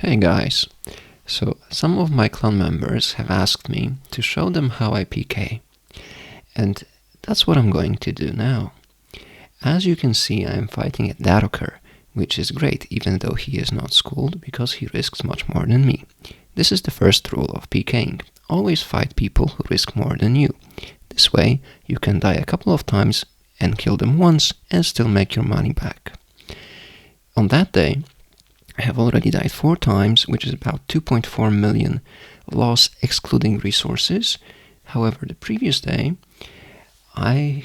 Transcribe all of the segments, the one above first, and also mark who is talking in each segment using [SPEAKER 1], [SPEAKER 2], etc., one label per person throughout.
[SPEAKER 1] Hey guys, so some of my clan members have asked me to show them how I PK, and that's what I'm going to do now. As you can see, I am fighting a zerker, which is great even though he is not schooled because he risks much more than me. This is the first rule of PKing. Always fight people who risk more than you. This way you can die a couple of times and kill them once and still make your money back. On that day, I have already died 4 times, which is about 2.4 million loss excluding resources. However, the previous day I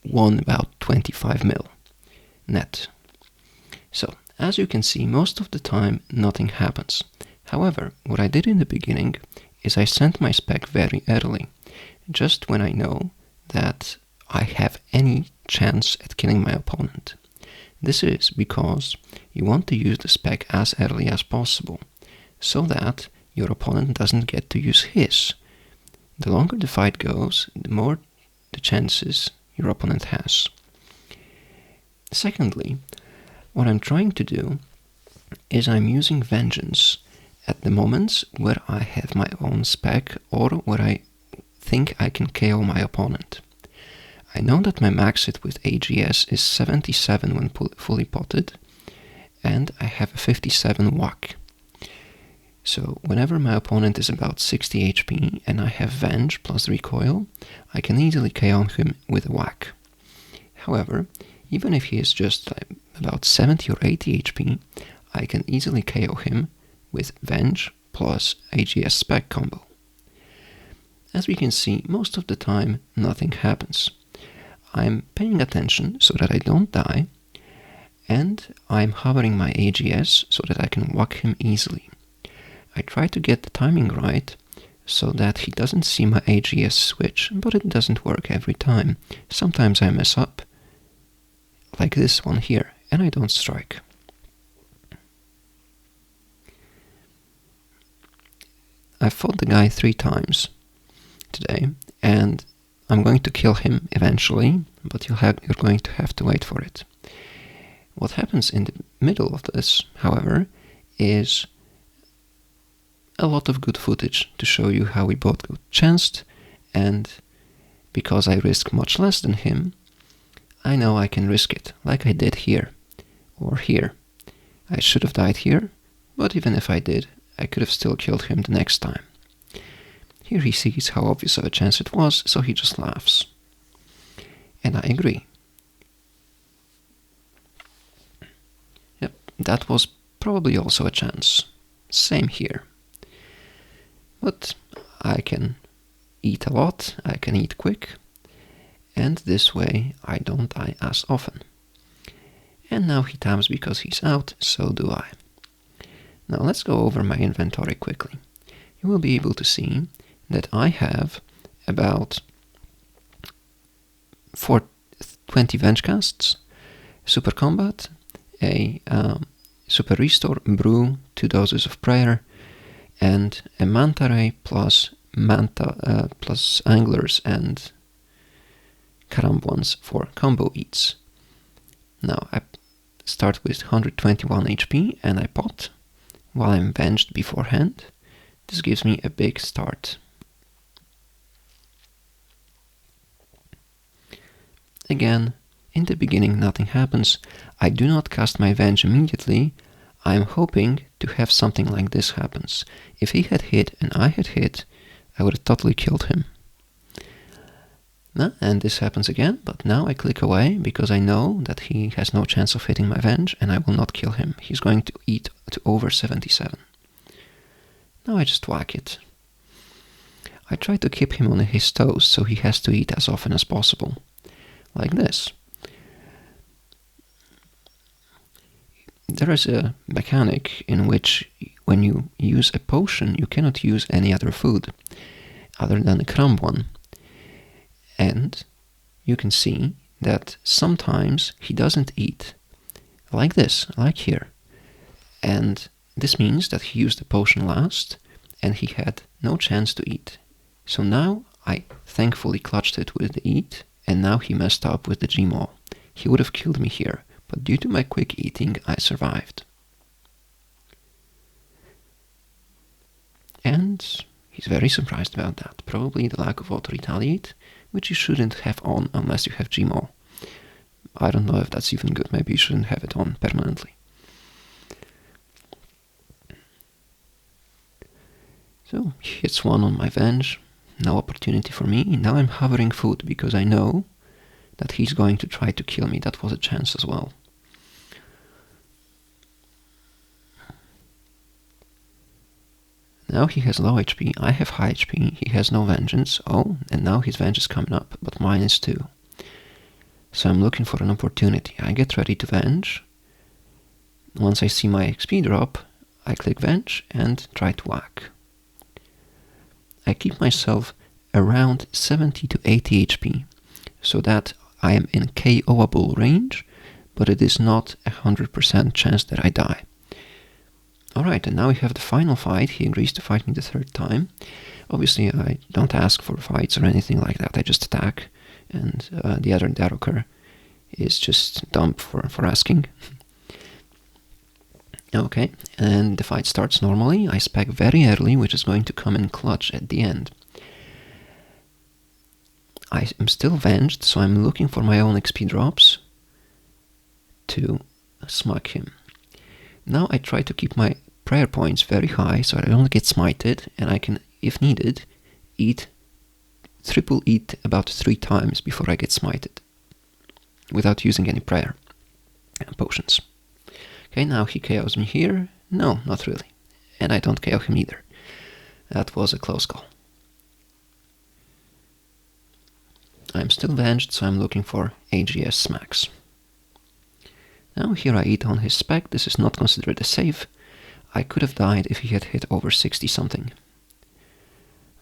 [SPEAKER 1] won about 25 mil net. So, as you can see, most of the time nothing happens. However, what I did in the beginning is I sent my spec very early, just when I know that I have any chance at killing my opponent. This is because you want to use the spec as early as possible, so that your opponent doesn't get to use his. The longer the fight goes, the more the chances your opponent has. Secondly, what I'm trying to do is I'm using vengeance at the moments where I have my own spec or where I think I can KO my opponent. I know that my max hit with AGS is 77 when fully potted, and I have a 57 whack. So whenever my opponent is about 60 HP and I have Venge plus recoil, I can easily KO him with a whack. However, even if he is just about 70 or 80 HP, I can easily KO him with Venge plus AGS spec combo. As we can see, most of the time nothing happens. I'm paying attention so that I don't die, and I'm hovering my AGS so that I can whack him easily. I try to get the timing right so that he doesn't see my AGS switch, but it doesn't work every time. Sometimes I mess up, like this one here, and I don't strike. I fought the guy 3 times today, and I'm going to kill him eventually, but you're going to have to wait for it. What happens in the middle of this, however, is a lot of good footage to show you how we both got chanced, and because I risk much less than him, I know I can risk it, like I did here, or here. I should have died here, but even if I did, I could have still killed him the next time. Here he sees how obvious of a chance it was, so he just laughs. And I agree. Yep, that was probably also a chance. Same here. But I can eat a lot, I can eat quick, and this way I don't die as often. And now he taps because he's out, so do I. Now let's go over my inventory quickly. You will be able to see that I have about 20 venge casts, super combat, a super restore, brew, 2 doses of prayer, and a manta ray plus anglers and karambwans for combo eats. Now I start with 121 HP and I pot while I'm venged beforehand. This gives me a big start. Again, in the beginning nothing happens. I do not cast my Venge immediately. I am hoping to have something like this happens. If he had hit and I had hit, I would have totally killed him. And this happens again, but now I click away because I know that he has no chance of hitting my Venge and I will not kill him. He's going to eat to over 77. Now I just whack it. I try to keep him on his toes so he has to eat as often as possible. Like this. There is a mechanic in which when you use a potion you cannot use any other food other than a crumb one. And you can see that sometimes he doesn't eat. Like this, like here. And this means that he used the potion last and he had no chance to eat. So now I thankfully clutched it with the eat, and now he messed up with the Gmaul. He would have killed me here, but due to my quick eating I survived. And he's very surprised about that. Probably the lack of auto-retaliate, which you shouldn't have on unless you have Gmaul. I don't know if that's even good. Maybe you shouldn't have it on permanently. So he hits one on my venge. No opportunity for me. Now I'm hovering food because I know that he's going to try to kill me. That was a chance as well. Now he has low HP, I have high HP, he has no vengeance. Oh, and now his vengeance is coming up, but mine is too. So I'm looking for an opportunity. I get ready to venge. Once I see my XP drop, I click venge and try to whack. I keep myself around 70 to 80 HP, so that I am in KO'able range, but it is not 100% chance that I die. Alright, and now we have the final fight. He agrees to fight me the third time. Obviously, I don't ask for fights or anything like that. I just attack, and the other zerker is just dumb for asking. Okay, and the fight starts normally. I spec very early, which is going to come in clutch at the end. I am still venged, so I'm looking for my own XP drops to smug him. Now I try to keep my prayer points very high so I don't get smited, and I can, if needed, triple eat about 3 times before I get smited without using any prayer potions. Okay, now he KOs me here. No, not really. And I don't KO him either. That was a close call. I'm still venged, so I'm looking for AGS smacks. Now here I eat on his spec. This is not considered a save. I could have died if he had hit over 60 something.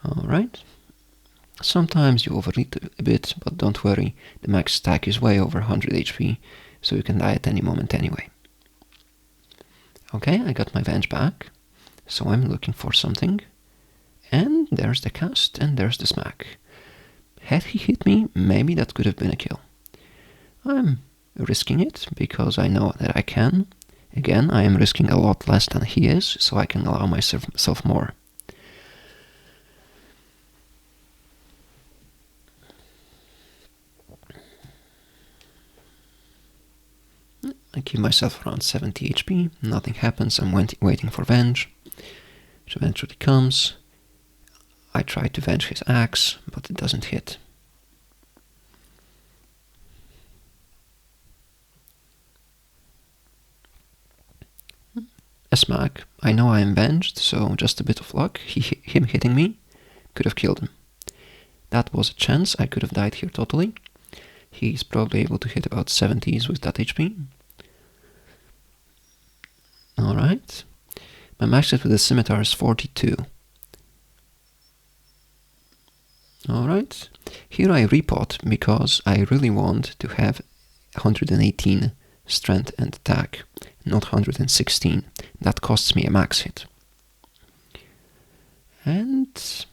[SPEAKER 1] Alright. Sometimes you overeat a bit, but don't worry. The max stack is way over 100 HP, so you can die at any moment anyway. Okay, I got my venge back, so I'm looking for something. And there's the cast, and there's the smack. Had he hit me, maybe that could have been a kill. I'm risking it because I know that I can. Again, I am risking a lot less than he is, so I can allow myself more. I keep myself around 70 HP, nothing happens, I'm waiting for venge. It eventually comes. I try to venge his axe, but it doesn't hit. A smack. I know I am venged, so just a bit of luck. Him hitting me could have killed him. That was a chance. I could have died here totally. He's probably able to hit about 70s with that HP. Alright. My max hit with the scimitar is 42. Alright. Here I repot because I really want to have 118 strength and attack, not 116. That costs me a max hit. And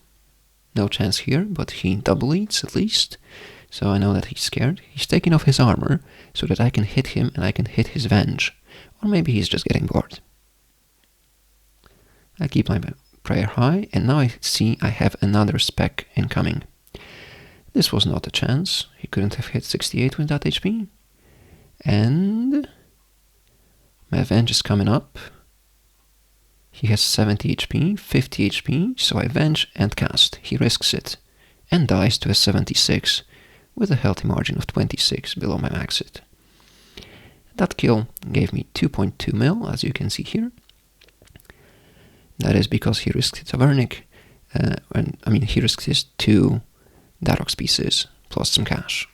[SPEAKER 1] no chance here, but he double eats at least. So I know that he's scared. He's taking off his armor so that I can hit him and I can hit his venge. Or maybe he's just getting bored. I keep my prayer high, and now I see I have another spec incoming. This was not a chance. He couldn't have hit 68 with that HP. And my venge is coming up. He has 70 HP, 50 HP, so I venge and cast. He risks it and dies to a 76 with a healthy margin of 26 below my max hit. That kill gave me 2.2 mil, as you can see here. That is because he risked his Tavernic, he risked his 2 Darox pieces plus some cash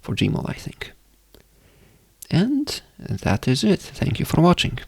[SPEAKER 1] for Gmaul, I think. And that is it. Thank you for watching.